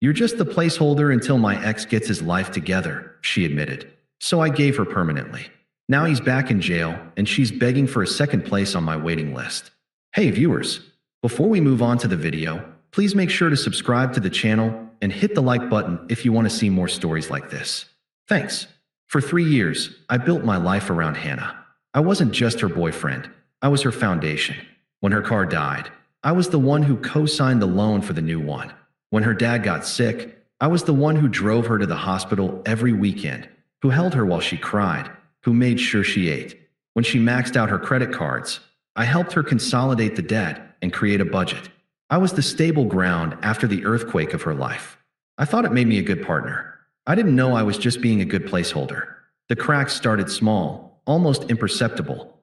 You're just the placeholder until my ex gets his life together, she admitted. So I gave her permanently. Now he's back in jail, and she's begging for a second place on my waiting list. Hey viewers, before we move on to the video, please make sure to subscribe to the channel and hit the like button if you want to see more stories like this. Thanks. For 3 years, I built my life around Hannah. I wasn't just her boyfriend, I was her foundation. When her car died, I was the one who co-signed the loan for the new one. When her dad got sick, I was the one who drove her to the hospital every weekend, who held her while she cried, who made sure she ate. When she maxed out her credit cards, I helped her consolidate the debt and create a budget. I was the stable ground after the earthquake of her life. I thought it made me a good partner. I didn't know I was just being a good placeholder. The cracks started small, almost imperceptible.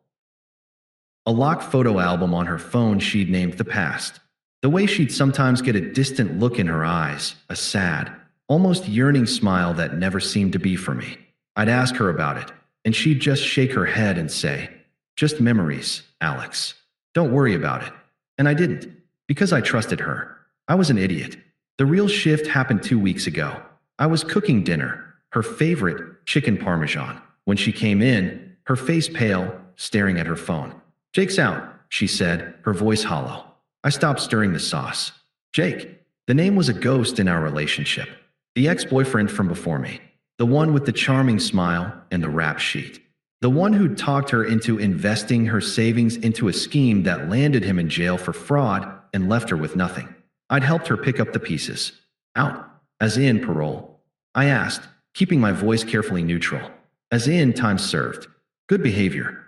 A locked photo album on her phone she'd named The Past. The way she'd sometimes get a distant look in her eyes, a sad, almost yearning smile that never seemed to be for me. I'd ask her about it, and she'd just shake her head and say, "Just memories, Alex. Don't worry about it." And I didn't, because I trusted her. I was an idiot. The real shift happened 2 weeks ago. I was cooking dinner, her favorite, chicken parmesan. When she came in, her face pale, staring at her phone. "Jake's out," she said, her voice hollow. I stopped stirring the sauce. Jake. The name was a ghost in our relationship. The ex-boyfriend from before me. The one with the charming smile and the rap sheet. The one who'd talked her into investing her savings into a scheme that landed him in jail for fraud and left her with nothing. I'd helped her pick up the pieces. Out. As in parole? I asked, keeping my voice carefully neutral. As in time served. Good behavior.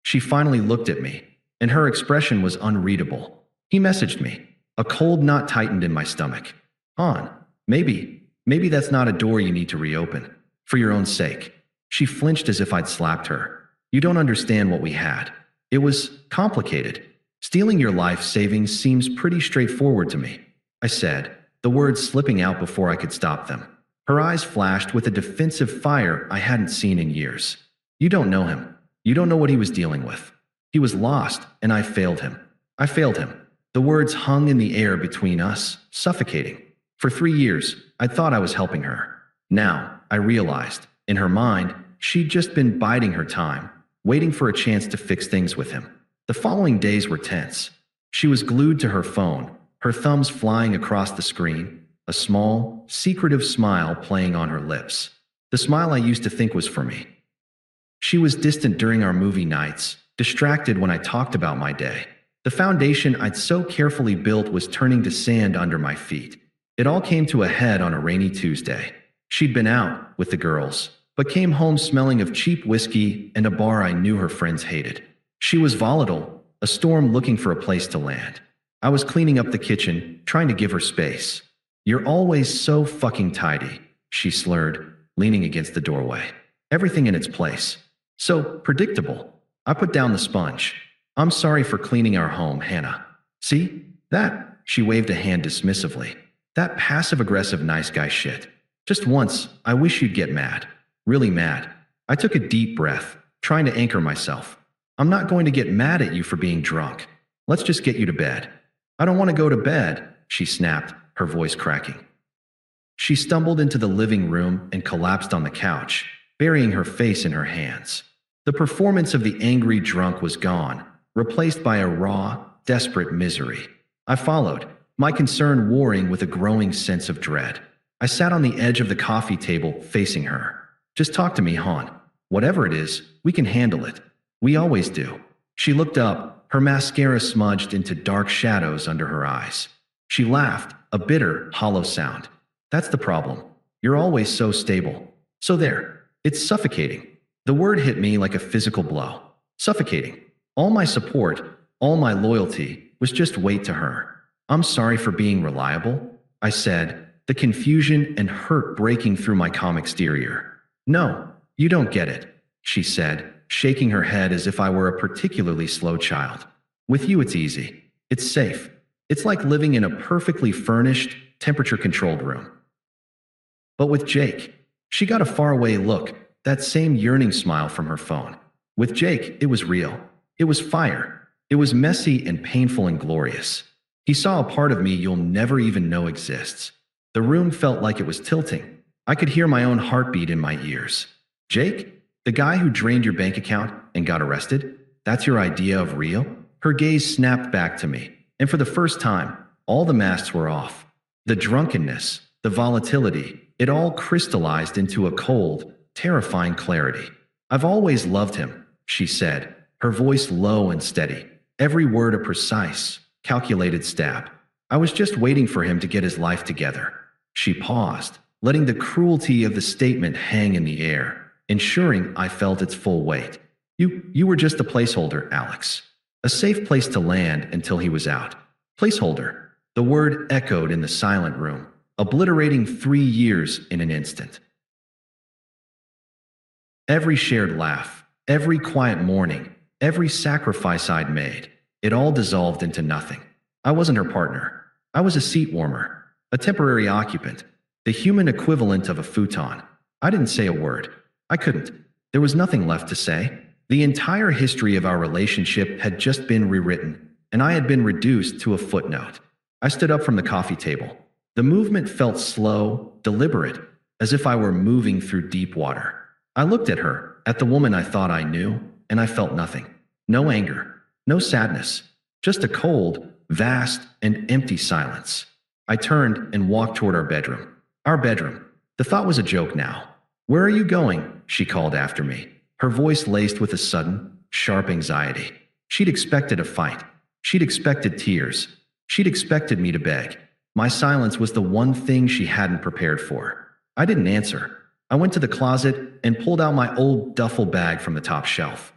She finally looked at me, and her expression was unreadable. He messaged me. A cold knot tightened in my stomach. "On. Maybe that's not a door you need to reopen. For your own sake." She flinched as if I'd slapped her. "You don't understand what we had. It was complicated. Stealing your life savings seems pretty straightforward to me," I said, the words slipping out before I could stop them. Her eyes flashed with a defensive fire I hadn't seen in years. "You don't know him. You don't know what he was dealing with. He was lost, and I failed him. I failed him." The words hung in the air between us, suffocating. For 3 years, I thought I was helping her. Now, I realized, in her mind, she'd just been biding her time, waiting for a chance to fix things with him. The following days were tense. She was glued to her phone, her thumbs flying across the screen, a small, secretive smile playing on her lips. The smile I used to think was for me. She was distant during our movie nights, distracted when I talked about my day. The foundation I'd so carefully built was turning to sand under my feet. It all came to a head on a rainy Tuesday. She'd been out with the girls, but came home smelling of cheap whiskey and a bar I knew her friends hated. She was volatile, a storm looking for a place to land. I was cleaning up the kitchen, trying to give her space. "You're always so fucking tidy," she slurred, leaning against the doorway. "Everything in its place. So predictable." I put down the sponge. "I'm sorry for cleaning our home, Hannah. See? That," she waved a hand dismissively. "That passive-aggressive nice guy shit. Just once, I wish you'd get mad. Really mad." I took a deep breath, trying to anchor myself. "I'm not going to get mad at you for being drunk. Let's just get you to bed." "I don't want to go to bed," she snapped, her voice cracking. She stumbled into the living room and collapsed on the couch, burying her face in her hands. The performance of the angry drunk was gone, replaced by a raw, desperate misery. I followed, my concern warring with a growing sense of dread. I sat on the edge of the coffee table, facing her. "Just talk to me, hon. Whatever it is, we can handle it. We always do." She looked up, her mascara smudged into dark shadows under her eyes. She laughed, a bitter, hollow sound. "That's the problem. You're always so stable. So there. It's suffocating." The word hit me like a physical blow. Suffocating. All my support, all my loyalty, was just weight to her. "I'm sorry for being reliable," I said, the confusion and hurt breaking through my calm exterior. "No, you don't get it," she said, shaking her head as if I were a particularly slow child. "With you it's easy. It's safe. It's like living in a perfectly furnished, temperature-controlled room. But with Jake," she got a faraway look, that same yearning smile from her phone. "With Jake, it was real. It was fire. It was messy and painful and glorious. He saw a part of me you'll never even know exists. The room felt like it was tilting. I could hear my own heartbeat in my ears. Jake? The guy who drained your bank account and got arrested? That's your idea of real? Her gaze snapped back to me, and for the first time, all the masks were off. The drunkenness, the volatility, it all crystallized into a cold, terrifying clarity. I've always loved him, she said, her voice low and steady, every word a precise, calculated stab. I was just waiting for him to get his life together. She paused, letting the cruelty of the statement hang in the air, ensuring I felt its full weight. You were just a placeholder, Alex. A safe place to land until he was out. Placeholder. The word echoed in the silent room, obliterating 3 years in an instant. Every shared laugh, every quiet morning, every sacrifice I'd made, it all dissolved into nothing. I wasn't her partner. I was a seat warmer, a temporary occupant, the human equivalent of a futon. I didn't say a word. I couldn't. There was nothing left to say. The entire history of our relationship had just been rewritten, and I had been reduced to a footnote. I stood up from the coffee table. The movement felt slow, deliberate, as if I were moving through deep water. I looked at her, at the woman I thought I knew, and I felt nothing. No anger, no sadness, just a cold, vast, and empty silence. I turned and walked toward our bedroom. Our bedroom. The thought was a joke now. "Where are you going?" she called after me, her voice laced with a sudden, sharp anxiety. She'd expected a fight. She'd expected tears. She'd expected me to beg. My silence was the one thing she hadn't prepared for. I didn't answer. I went to the closet and pulled out my old duffel bag from the top shelf.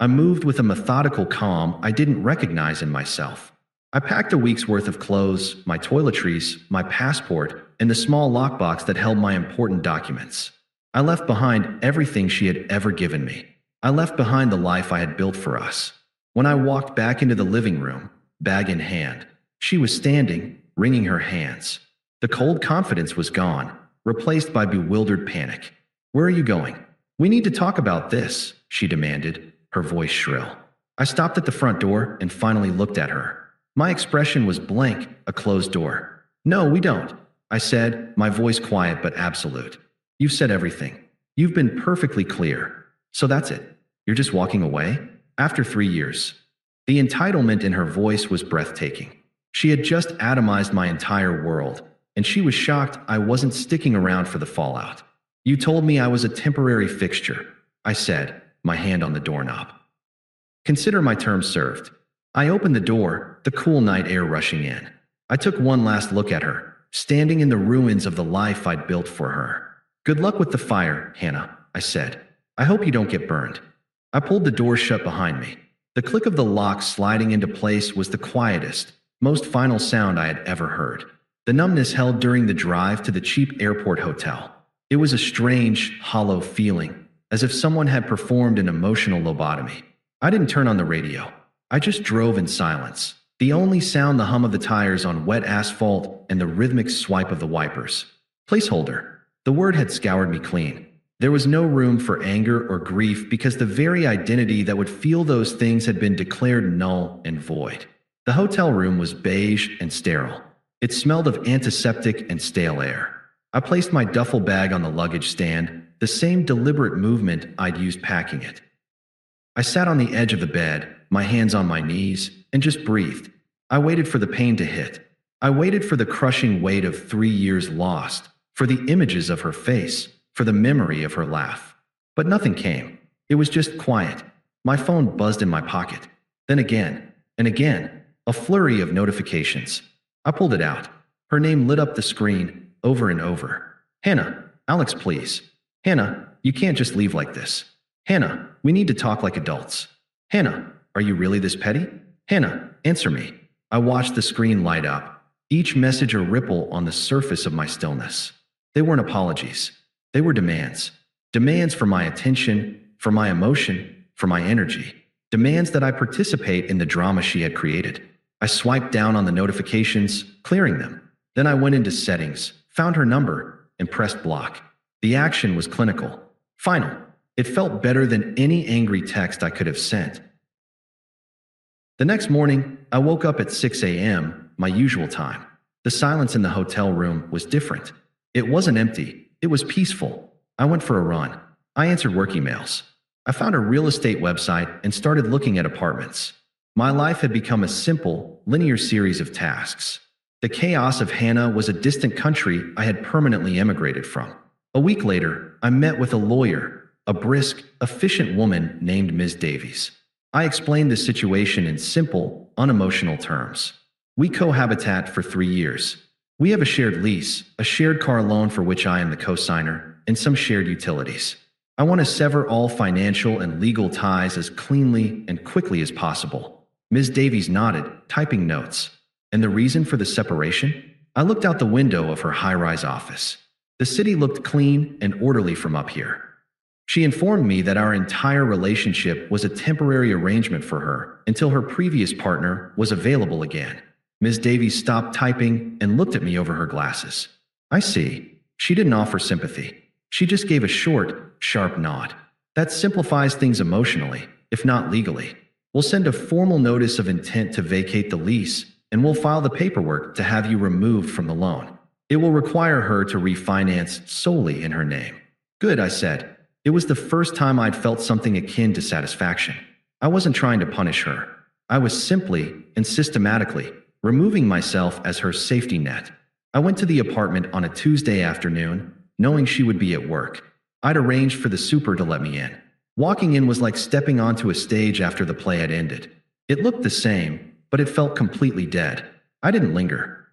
I moved with a methodical calm I didn't recognize in myself. I packed a week's worth of clothes, my toiletries, my passport, and the small lockbox that held my important documents. I left behind everything she had ever given me. I left behind the life I had built for us. When I walked back into the living room, bag in hand, she was standing, wringing her hands. The cold confidence was gone, replaced by bewildered panic. "Where are you going?" "We need to talk about this," she demanded, her voice shrill. I stopped at the front door and finally looked at her. My expression was blank, a closed door. "No, we don't," I said, my voice quiet but absolute. "You've said everything. You've been perfectly clear. So that's it. You're just walking away? After 3 years." The entitlement in her voice was breathtaking. She had just atomized my entire world, and she was shocked I wasn't sticking around for the fallout. "You told me I was a temporary fixture," I said, my hand on the doorknob. "Consider my term served." I opened the door, the cool night air rushing in. I took one last look at her, standing in the ruins of the life I'd built for her. "Good luck with the fire, Hannah," I said. "I hope you don't get burned." I pulled the door shut behind me. The click of the lock sliding into place was the quietest, most final sound I had ever heard. The numbness held during the drive to the cheap airport hotel. It was a strange, hollow feeling, as if someone had performed an emotional lobotomy. I didn't turn on the radio. I just drove in silence. The only sound, the hum of the tires on wet asphalt and the rhythmic swipe of the wipers. Placeholder. The word had scoured me clean. There was no room for anger or grief because the very identity that would feel those things had been declared null and void. The hotel room was beige and sterile. It smelled of antiseptic and stale air. I placed my duffel bag on the luggage stand, the same deliberate movement I'd used packing it. I sat on the edge of the bed, my hands on my knees, and just breathed. I waited for the pain to hit. I waited for the crushing weight of 3 years lost, for the images of her face, for the memory of her laugh. But nothing came. It was just quiet. My phone buzzed in my pocket. Then again, and again, a flurry of notifications. I pulled it out. Her name lit up the screen, over and over. "Hannah, Alex, please. Hannah, you can't just leave like this. Hannah, we need to talk like adults. Hannah, are you really this petty? Hannah, answer me." I watched the screen light up, each message a ripple on the surface of my stillness. They weren't apologies. They were demands. Demands for my attention, for my emotion, for my energy. Demands that I participate in the drama she had created. I swiped down on the notifications, clearing them. Then I went into settings, found her number, and pressed block. The action was clinical. Final. It felt better than any angry text I could have sent. The next morning, I woke up at 6 a.m., my usual time. The silence in the hotel room was different. It wasn't empty, it was peaceful. I went for a run. I answered work emails. I found a real estate website and started looking at apartments. My life had become a simple, linear series of tasks. The chaos of Hannah was a distant country I had permanently emigrated from. A week later, I met with a lawyer, a brisk, efficient woman named Ms. Davies. I explained the situation in simple, unemotional terms. We cohabitate for 3 years. We have a shared lease, a shared car loan for which I am the co-signer, and some shared utilities. I want to sever all financial and legal ties as cleanly and quickly as possible. Ms. Davies nodded, typing notes. And the reason for the separation? I looked out the window of her high-rise office. The city looked clean and orderly from up here. She informed me that our entire relationship was a temporary arrangement for her until her previous partner was available again. Ms. Davies stopped typing and looked at me over her glasses. I see. She didn't offer sympathy. She just gave a short, sharp nod. That simplifies things emotionally, if not legally. We'll send a formal notice of intent to vacate the lease, and we'll file the paperwork to have you removed from the loan. It will require her to refinance solely in her name. Good, I said. It was the first time I'd felt something akin to satisfaction. I wasn't trying to punish her. I was simply and systematically removing myself as her safety net. I went to the apartment on a Tuesday afternoon, knowing she would be at work. I'd arranged for the super to let me in. Walking in was like stepping onto a stage after the play had ended. It looked the same, but it felt completely dead. I didn't linger.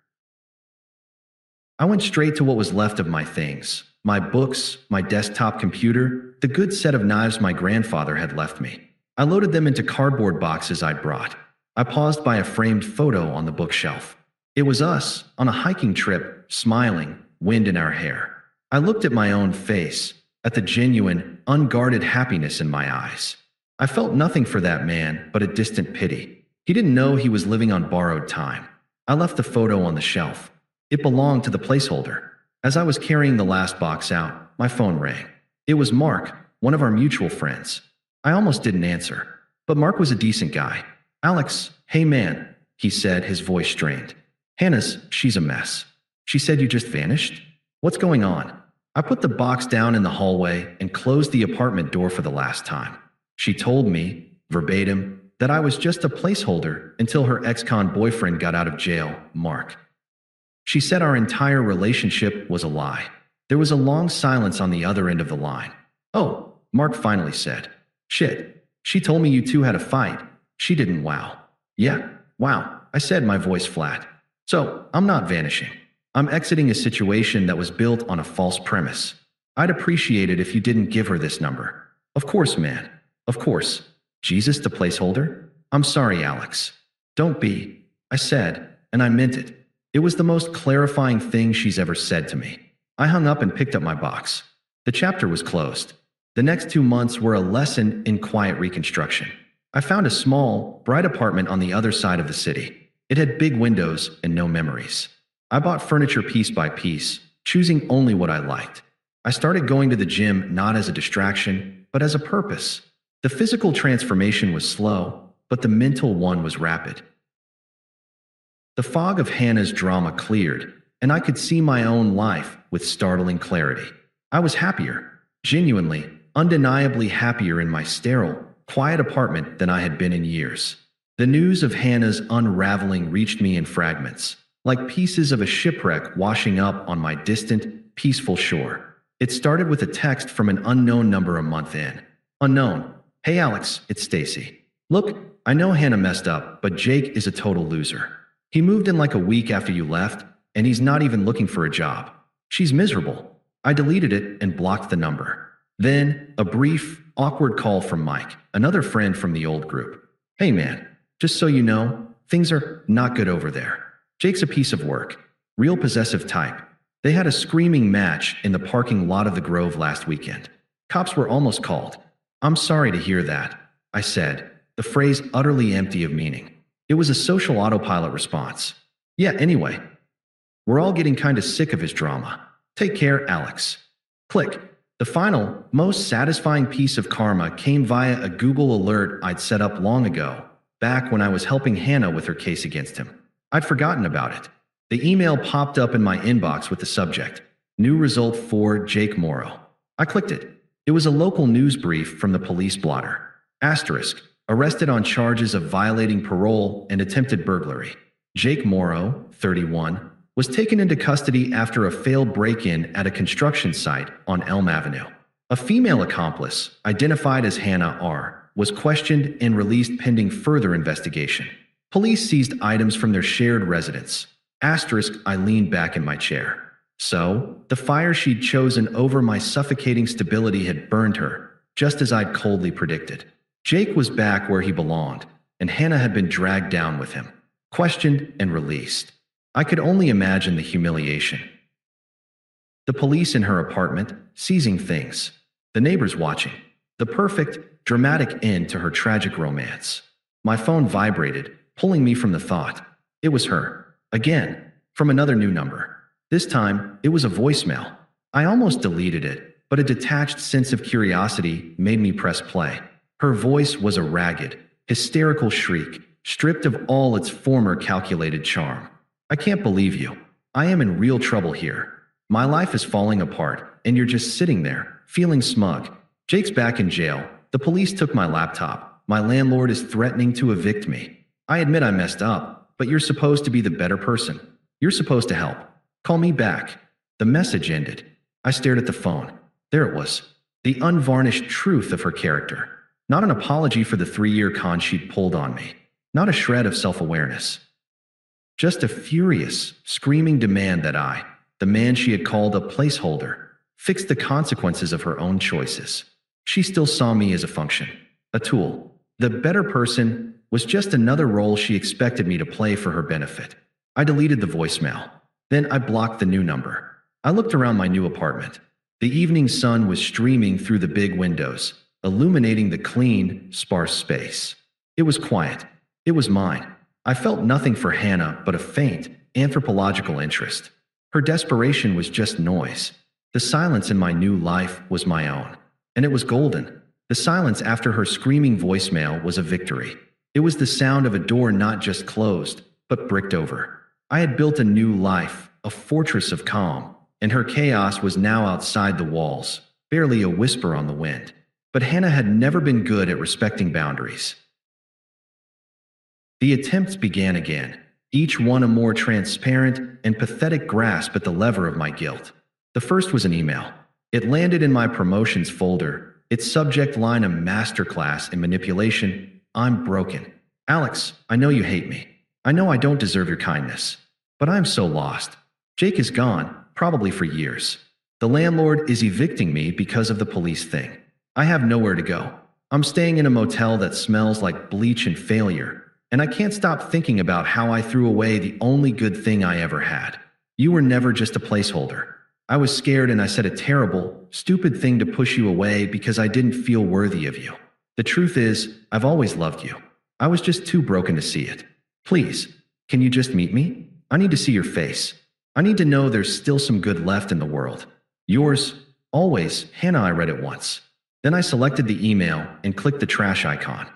I went straight to what was left of my things. My books, my desktop computer, the good set of knives my grandfather had left me. I loaded them into cardboard boxes I'd brought. I paused by a framed photo on the bookshelf. It was us, on a hiking trip, smiling, wind in our hair. I looked at my own face, at the genuine, unguarded happiness in my eyes. I felt nothing for that man but a distant pity. He didn't know he was living on borrowed time. I left the photo on the shelf. It belonged to the placeholder. As I was carrying the last box out, my phone rang. It was Mark, one of our mutual friends. I almost didn't answer, but Mark was a decent guy. Alex, hey man, he said, his voice strained. She's a mess. She said you just vanished? What's going on? I put the box down in the hallway and closed the apartment door for the last time. She told me, verbatim, that I was just a placeholder until her ex-con boyfriend got out of jail, Mark. She said our entire relationship was a lie. There was a long silence on the other end of the line. Oh, Mark finally said. Shit, she told me you two had a fight. She didn't. Wow. Yeah, wow, I said, my voice flat. So, I'm not vanishing. I'm exiting a situation that was built on a false premise. I'd appreciate it if you didn't give her this number. Of course, man. Of course. Jesus, the placeholder? I'm sorry, Alex. Don't be, I said, and I meant it. It was the most clarifying thing she's ever said to me. I hung up and picked up my box. The chapter was closed. The next 2 months were a lesson in quiet reconstruction. I found a small, bright apartment on the other side of the city. It had big windows and no memories. I bought furniture piece by piece, choosing only what I liked. I started going to the gym not as a distraction, but as a purpose. The physical transformation was slow, but the mental one was rapid. The fog of Hannah's drama cleared, and I could see my own life with startling clarity. I was happier, genuinely, undeniably happier in my sterile, quiet apartment than I had been in years. The news of Hannah's unraveling reached me in fragments, like pieces of a shipwreck washing up on my distant, peaceful shore. It started with a text from an unknown number a month in. Unknown. Hey Alex, it's Stacy. Look, I know Hannah messed up, but Jake is a total loser. He moved in like a week after you left, and he's not even looking for a job. She's miserable. I deleted it and blocked the number. Then, a brief, awkward call from Mike, another friend from the old group. Hey man, just so you know, things are not good over there. Jake's a piece of work. Real possessive type. They had a screaming match in the parking lot of the Grove last weekend. Cops were almost called. I'm sorry to hear that, I said, the phrase utterly empty of meaning. It was a social autopilot response. Yeah, anyway. We're all getting kinda sick of his drama. Take care, Alex. Click. The final, most satisfying piece of karma came via a Google alert I'd set up long ago. back when I was helping Hannah with her case against him. I'd forgotten about it. The email popped up in my inbox with the subject, New Result for Jake Morrow. I clicked it. It was a local news brief from the police blotter. Asterisk, arrested on charges of violating parole and attempted burglary. Jake Morrow, 31, was taken into custody after a failed break-in at a construction site on Elm Avenue. A female accomplice, identified as Hannah R., was questioned and released pending further investigation. Police seized items from their shared residence. Asterisk, I leaned back in my chair. So, the fire she'd chosen over my suffocating stability had burned her, just as I'd coldly predicted. Jake was back where he belonged, and Hannah had been dragged down with him, questioned and released. I could only imagine the humiliation. The police in her apartment, seizing things. The neighbors watching. The perfect, dramatic end to her tragic romance. My phone vibrated, pulling me from the thought. It was her. Again, from another new number. This time, it was a voicemail. I almost deleted it, but a detached sense of curiosity made me press play. Her voice was a ragged, hysterical shriek, stripped of all its former calculated charm. I can't believe you. I am in real trouble here. My life is falling apart, and you're just sitting there, feeling smug. Jake's back in jail. The police took my laptop. My landlord is threatening to evict me. I admit I messed up, but you're supposed to be the better person. You're supposed to help. Call me back. The message ended. I stared at the phone. There it was. The unvarnished truth of her character. Not an apology for the 3-year con she'd pulled on me. Not a shred of self-awareness. Just a furious, screaming demand that I, the man she had called a placeholder, fix the consequences of her own choices. She still saw me as a function, a tool. The better person was just another role she expected me to play for her benefit. I deleted the voicemail. Then I blocked the new number. I looked around my new apartment. The evening sun was streaming through the big windows, illuminating the clean, sparse space. It was quiet. It was mine. I felt nothing for Hannah but a faint, anthropological interest. Her desperation was just noise. The silence in my new life was my own. And it was golden. The silence after her screaming voicemail was a victory. It was the sound of a door not just closed, but bricked over. I had built a new life, a fortress of calm, and her chaos was now outside the walls, barely a whisper on the wind. But Hannah had never been good at respecting boundaries. The attempts began again, each one a more transparent and pathetic grasp at the lever of my guilt. The first was an email. It landed in my promotions folder, its subject line a masterclass in manipulation. I'm broken. Alex, I know you hate me. I know I don't deserve your kindness. But I'm so lost. Jake is gone, probably for years. The landlord is evicting me because of the police thing. I have nowhere to go. I'm staying in a motel that smells like bleach and failure, and I can't stop thinking about how I threw away the only good thing I ever had. You were never just a placeholder. I was scared and I said a terrible, stupid thing to push you away because I didn't feel worthy of you. The truth is, I've always loved you. I was just too broken to see it. Please, can you just meet me? I need to see your face. I need to know there's still some good left in the world. Yours, always, Hannah. I read it once. Then I selected the email and clicked the trash icon.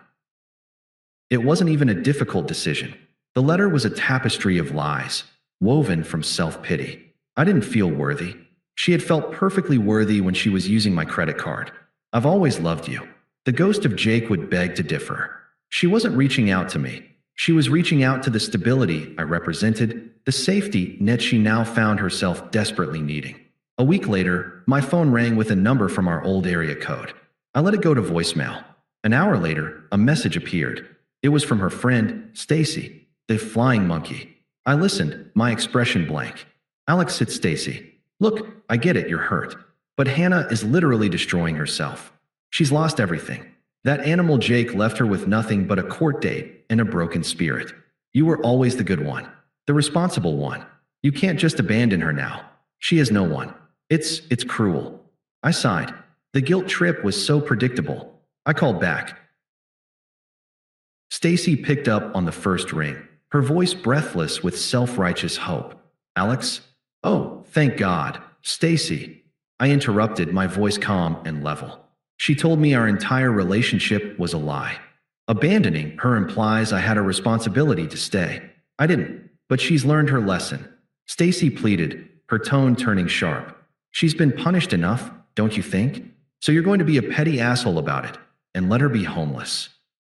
It wasn't even a difficult decision. The letter was a tapestry of lies, woven from self-pity. I didn't feel worthy. She had felt perfectly worthy when she was using my credit card. I've always loved you. The ghost of Jake would beg to differ. She wasn't reaching out to me. She was reaching out to the stability I represented, the safety net she now found herself desperately needing. A week later, my phone rang with a number from our old area code. I let it go to voicemail. An hour later, a message appeared. It was from her friend, Stacy, the flying monkey. I listened, my expression blank. Alex, it's Stacy. Look, I get it, you're hurt. But Hannah is literally destroying herself. She's lost everything. That animal Jake left her with nothing but a court date and a broken spirit. You were always the good one, the responsible one. You can't just abandon her now. She has no one. It's cruel. I sighed. The guilt trip was so predictable. I called back. Stacy picked up on the first ring, her voice breathless with self-righteous hope. Alex? Oh, thank God. Stacy. I interrupted, my voice calm and level. She told me our entire relationship was a lie. Abandoning her implies I had a responsibility to stay. I didn't, but she's learned her lesson. Stacy pleaded, her tone turning sharp. She's been punished enough, don't you think? So you're going to be a petty asshole about it and let her be homeless.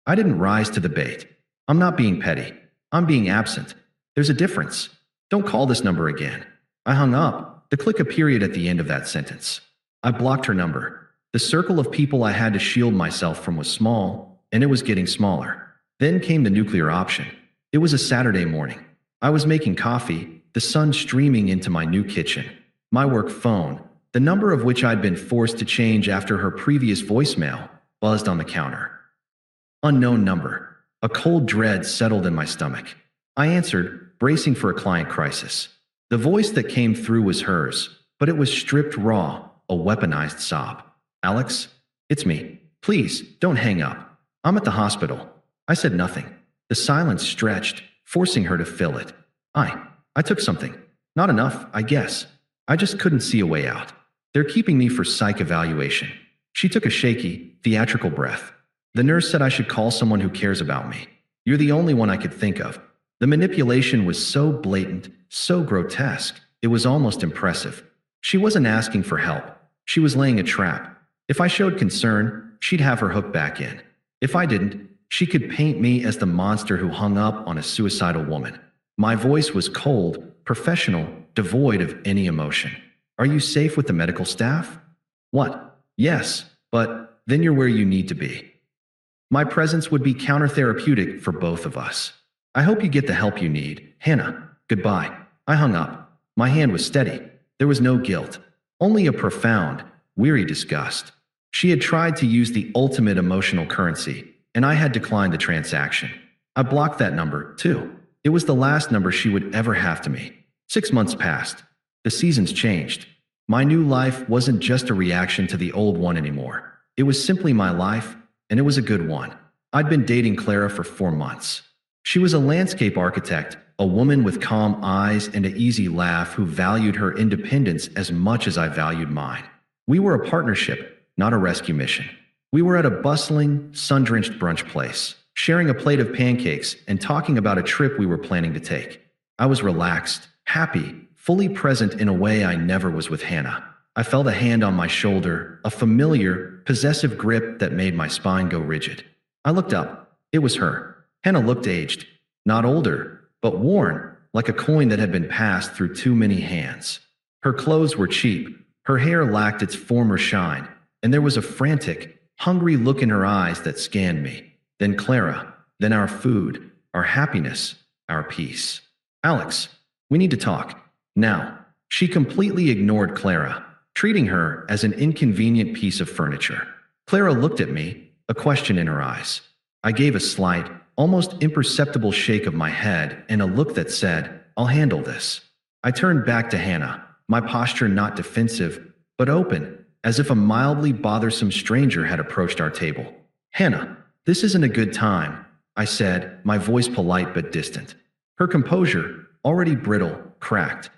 I didn't rise to the bait. I'm not being petty. I'm being absent. There's a difference. Don't call this number again. I hung up, to click a period at the end of that sentence. I blocked her number. The circle of people I had to shield myself from was small, and it was getting smaller. Then came the nuclear option. It was a Saturday morning. I was making coffee, the sun streaming into my new kitchen. My work phone, the number of which I'd been forced to change after her previous voicemail, buzzed on the counter. Unknown number. A cold dread settled in my stomach. I answered, bracing for a client crisis. The voice that came through was hers, but it was stripped raw, a weaponized sob. Alex, it's me. Please, don't hang up. I'm at the hospital. I said nothing. The silence stretched, forcing her to fill it. I took something. Not enough, I guess. I just couldn't see a way out. They're keeping me for psych evaluation. She took a shaky, theatrical breath. The nurse said I should call someone who cares about me. You're the only one I could think of. The manipulation was so blatant, so grotesque, it was almost impressive. She wasn't asking for help. She was laying a trap. If I showed concern, she'd have her hook back in. If I didn't, she could paint me as the monster who hung up on a suicidal woman. My voice was cold, professional, devoid of any emotion. Are you safe with the medical staff? What? Yes, but then you're where you need to be. My presence would be counter-therapeutic for both of us. I hope you get the help you need. Hannah, goodbye. I hung up. My hand was steady. There was no guilt, only a profound, weary disgust. She had tried to use the ultimate emotional currency, and I had declined the transaction. I blocked that number, too. It was the last number she would ever have to me. 6 months passed. The seasons changed. My new life wasn't just a reaction to the old one anymore. It was simply my life, and it was a good one. I'd been dating Clara for 4 months. She was a landscape architect, a woman with calm eyes and an easy laugh who valued her independence as much as I valued mine. We were a partnership, not a rescue mission. We were at a bustling, sun-drenched brunch place, sharing a plate of pancakes and talking about a trip we were planning to take. I was relaxed, happy, fully present in a way I never was with Hannah. I felt a hand on my shoulder, a familiar, possessive grip that made my spine go rigid. I looked up. It was her. Hannah looked aged, not older, but worn, like a coin that had been passed through too many hands. Her clothes were cheap, her hair lacked its former shine, and there was a frantic, hungry look in her eyes that scanned me. Then Clara, then our food, our happiness, our peace. Alex, we need to talk. Now. She completely ignored Clara, treating her as an inconvenient piece of furniture. Clara looked at me, a question in her eyes. I gave a slight, almost imperceptible shake of my head and a look that said, I'll handle this. I turned back to Hannah, my posture not defensive, but open, as if a mildly bothersome stranger had approached our table. Hannah, this isn't a good time, I said, my voice polite but distant. Her composure, already brittle, cracked.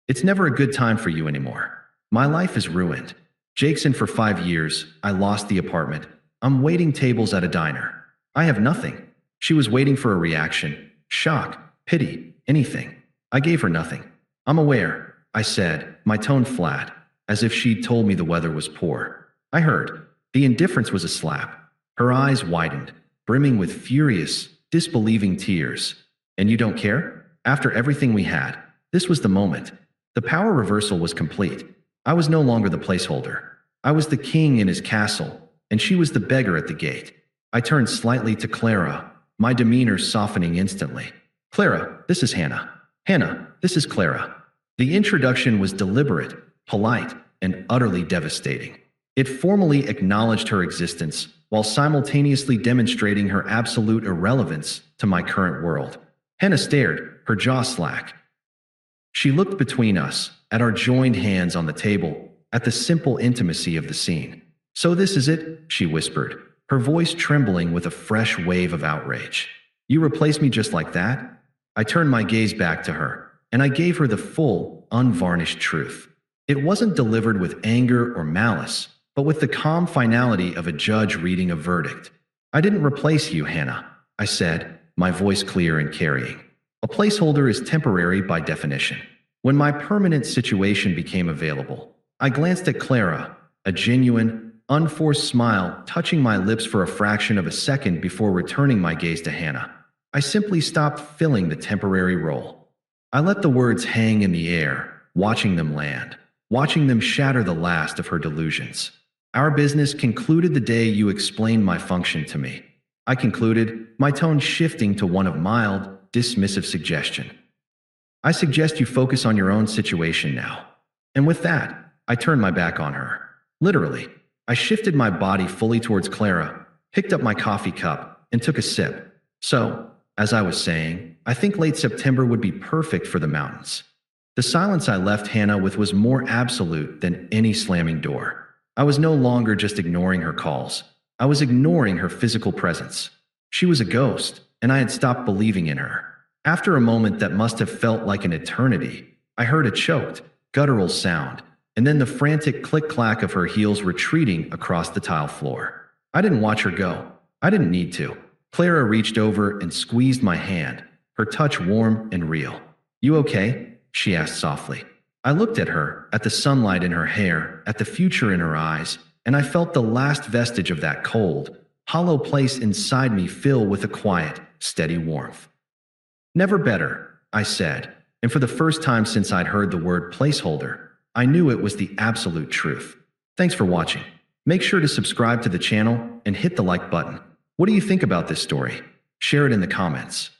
It's never a good time for you anymore. My life is ruined. Jake's in for 5 years. I lost the apartment. I'm waiting tables at a diner. I have nothing. She was waiting for a reaction. Shock, pity, anything. I gave her nothing. I'm aware, I said, my tone flat, as if she'd told me the weather was poor. I heard. The indifference was a slap. Her eyes widened, brimming with furious, disbelieving tears. And you don't care? After everything we had, this was the moment. The power reversal was complete. I was no longer the placeholder. I was the king in his castle, and she was the beggar at the gate. I turned slightly to Clara, my demeanor softening instantly. Clara, this is Hannah. Hannah, this is Clara. The introduction was deliberate, polite, and utterly devastating. It formally acknowledged her existence, while simultaneously demonstrating her absolute irrelevance to my current world. Hannah stared, her jaw slack. She looked between us, at our joined hands on the table, at the simple intimacy of the scene. So this is it, she whispered, her voice trembling with a fresh wave of outrage. You replaced me just like that? I turned my gaze back to her, and I gave her the full, unvarnished truth. It wasn't delivered with anger or malice, but with the calm finality of a judge reading a verdict. I didn't replace you, Hannah, I said, my voice clear and carrying. A placeholder is temporary by definition. When my permanent situation became available, I glanced at Clara, a genuine, unforced smile touching my lips for a fraction of a second before returning my gaze to Hannah. I simply stopped filling the temporary role. I let the words hang in the air, watching them land, watching them shatter the last of her delusions. Our business concluded the day you explained my function to me. I concluded, my tone shifting to one of mild, dismissive suggestion. I suggest you focus on your own situation now. And with that, I turned my back on her. Literally, I shifted my body fully towards Clara, picked up my coffee cup, and took a sip. So, as I was saying, I think late September would be perfect for the mountains. The silence I left Hannah with was more absolute than any slamming door. I was no longer just ignoring her calls. I was ignoring her physical presence. She was a ghost, and I had stopped believing in her. After a moment that must have felt like an eternity, I heard a choked, guttural sound, and then the frantic click-clack of her heels retreating across the tile floor. I didn't watch her go. I didn't need to. Clara reached over and squeezed my hand, her touch warm and real. "You okay?" she asked softly. I looked at her, at the sunlight in her hair, at the future in her eyes, and I felt the last vestige of that cold, hollow place inside me fill with a quiet, steady warmth. "Never better," I said, and for the first time since I'd heard the word placeholder, I knew it was the absolute truth. Thanks for watching. Make sure to subscribe to the channel and hit the like button. What do you think about this story? Share it in the comments.